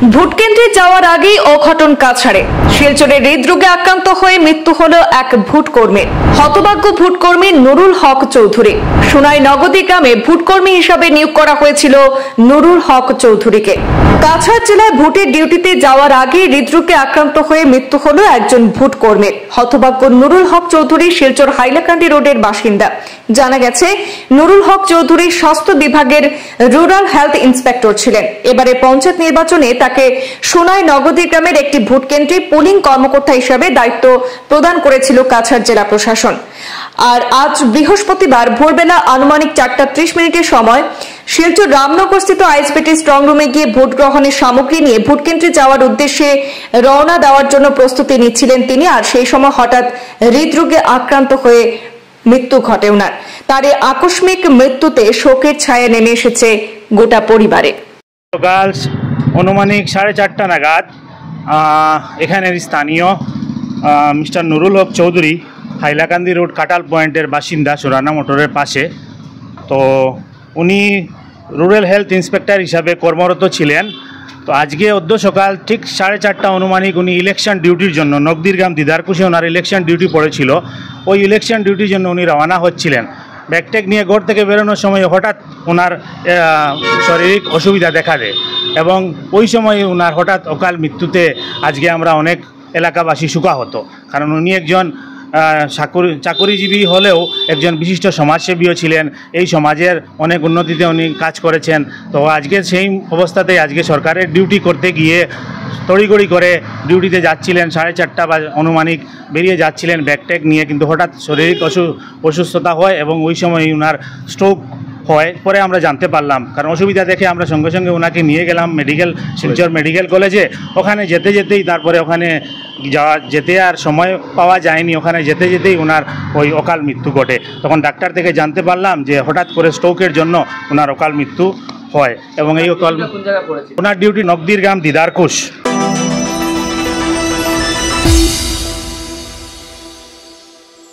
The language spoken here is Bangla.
ভোট কেন্দ্রে যাওয়ার আগেই অঘটন কাছাড়ে। শিলচরে হৃদরোগে আক্রান্ত হয়ে মৃত্যু হলো এক ভোটকর্মীর। হতভাগ্য ভোটকর্মী নুরুল হক চৌধুরী। সোনাই নগদী গ্রামে ভোটকর্মী হিসাবে নিয়োগ করা হয়েছিল নুরুল হক চৌধুরীকে। কাছাড় জেলায় ভোটের ডিউটিতে যাওয়ার আগে হৃদরোগে আক্রান্ত হয়ে মৃত্যু হলো একজন ভোটকর্মীর। হতভাগ্য নুরুল হক চৌধুরী শিলচর হাইলাকান্দি রোডের বাসিন্দা। জানা গেছে, নুরুল হক চৌধুরী স্বাস্থ্য বিভাগের রুরাল হেলথ ইন্সপেক্টর ছিলেন। এবারে পঞ্চায়েত নির্বাচনে তাকে সোনাই নগদী গ্রামের একটি ভোট কেন্দ্রে পোলিং কর্মকর্তা হিসেবে দায়িত্ব প্রদান করেছিল কাছাড় জেলা প্রশাসন। আর আজ বৃহস্পতিবার ভোরবেলা আনুমানিক 4:30 সময় শিলচর রামনগরস্থিত আইএসবিটি স্ট্রং রুমে গিয়ে ভোট গ্রহণের সামগ্রী নিয়ে ভোট কেন্দ্রে যাওয়ার উদ্দেশ্যে রওনা দেওয়ার জন্য প্রস্তুতি নিচ্ছিলেন তিনি। আর সেই সময় হঠাৎ হৃদরোগে আক্রান্ত হয়ে মৃত্যু ঘটে ওনার। তার এই আকস্মিক মৃত্যুতে শোকের ছায়া নেমে এসেছে গোটা পরিবারে। সকাল অনুমানিক 4:30 নাগাদ এখানের স্থানীয় মিস্টার নুরুল হক চৌধুরী হাইলাকান্দি রোড কাটাল পয়েন্টের বাসিন্দা, সুরানা মোটরের পাশে। তো উনি রুরাল হেলথ ইন্সপেক্টর হিসাবে কর্মরত ছিলেন। তো আজকে অদ্য সকাল ঠিক 4:30 অনুমানিক উনি ইলেকশন ডিউটির জন্য নগদীরগ্রাম দিদারকুশে ওনার ইলেকশন ডিউটি পড়েছিল। ওই ইলেকশন ডিউটির জন্য উনি রওনা হচ্ছিলেন। ব্যাগট্যাগ নিয়ে ঘর থেকে বেরোনোর সময় হঠাৎ ওনার শারীরিক অসুবিধা দেখা দেয় এবং ওই সময় ওনার হঠাৎ অকাল মৃত্যুতে আজকে আমরা অনেক এলাকাবাসী শোকাহত। কারণ উনি একজন চাকরিজীবী হলেও একজন বিশিষ্ট সমাজসেবীও ছিলেন। এই সমাজের অনেক উন্নতিতে উনি কাজ করেছেন। তো আজকে সেই অবস্থাতেই আজকে সরকারের ডিউটি করতে গিয়ে তড়িঘড়ি করে ডিউটিতে যাচ্ছিলেন। 4:30 বা অনুমানিক বেরিয়ে যাচ্ছিলেন ব্যাগট্যাগ নিয়ে, কিন্তু হঠাৎ শারীরিক অসুস্থতা হয় এবং ওই সময় ওনার স্ট্রোক হয়। পরে আমরা জানতে পারলাম, কারণ অসুবিধা দেখে আমরা সঙ্গে সঙ্গে ওনাকে নিয়ে গেলাম শিলচর মেডিকেল কলেজে। ওখানে যেতেই তারপরে ওখানে যেতে আর সময় পাওয়া যায়নি। ওখানে যেতেই ওনার ওই অকাল মৃত্যু ঘটে। তখন ডাক্তার থেকে জানতে পারলাম যে হঠাৎ করে স্ট্রোকের জন্য ওনার অকাল মৃত্যু হয় এবং এই অকাল ওনার ডিউটি নগদীরগ্রাম দিদারকুশ।